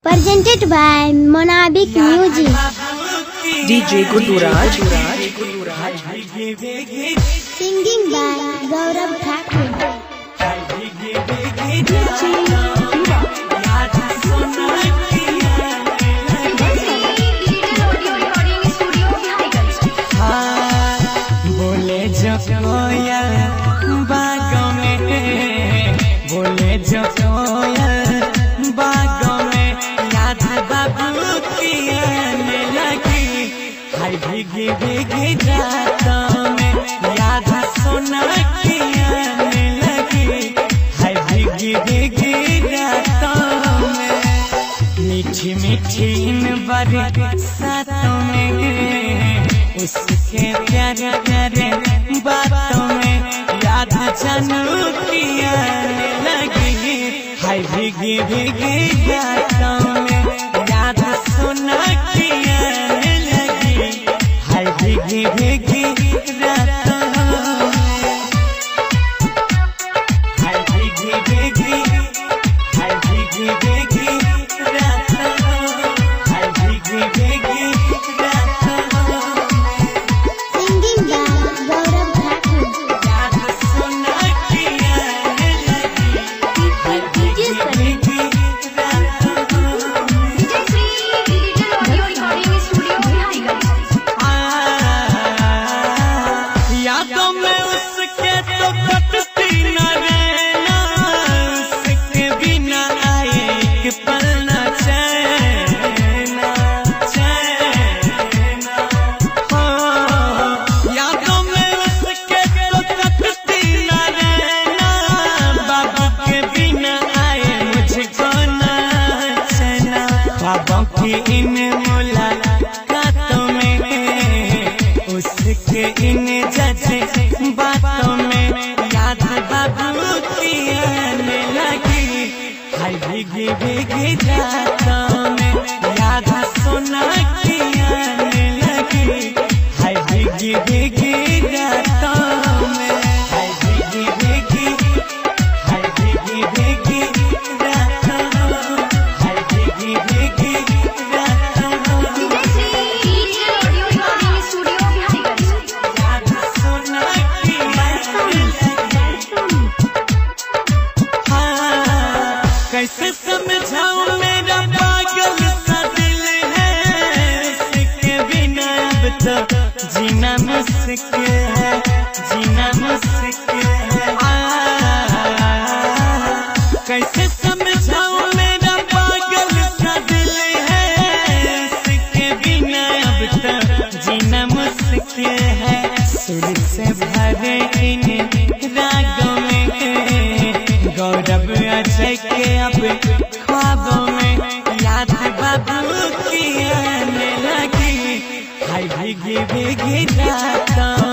Presented by Monabic Music. DJ Guduraj. Singing by Gaurav Thakur. बोले जो कोयल बागों में, बोले जो कोयल बागों में, याद बाबू की आने लगी। हर भीगी भीगी रातों में याद सोना की आने लगी। हर भीगी भीगी रातों में मीठी मीठी इन बरसातों में, उसके प्यारे प्यारे बातों में याद जानू की आने लगी। हाय भीगी भीगी रातों में याद सोना की आने लगी। हाय भीगी भीगी रातों में, हाय भीगी भीगी, हाय भीगी भीगी रातों, हाय भीगी भीगी रातों। Singing by Gaurav Thakur. याद सोना की आने लगी। हाय भीगी भीगी रातों में। यादों में उसके तो कटती न रहना, उसके बिना आए एक पल न चैना, चैना। यादों में उसके तो कटती न रहना, बाबू के बिना आए मुझको न चैना। बाबा की इन मुलाकातों में, उसके इन जैसे बातों में याद बाबू की आने लगी। हाय भीगी भीगी रातों में याद सोना की आने लगी। हाय भीगी भीगी रातों में, हाय भीगी भीगी, हाय भीगी भीगी रातों, हाय भीगी भीगी रातों। याद सोना की आने लगी। हाँ, कैसे समझाऊं मेरा पागल सा दिल है, उसके बिना अब तो जीना मुश्किल है, जीना मुश्किल है। कैसे समझाऊं मेरा पागल सा दिल है, उसके बिना अब तो जीना मुश्किल है। सुर से भरे इन रागों में, गौरव अजय के अब ख्वाबों में याद बाबू की आने लगी। हाय भीगी भीगी रातों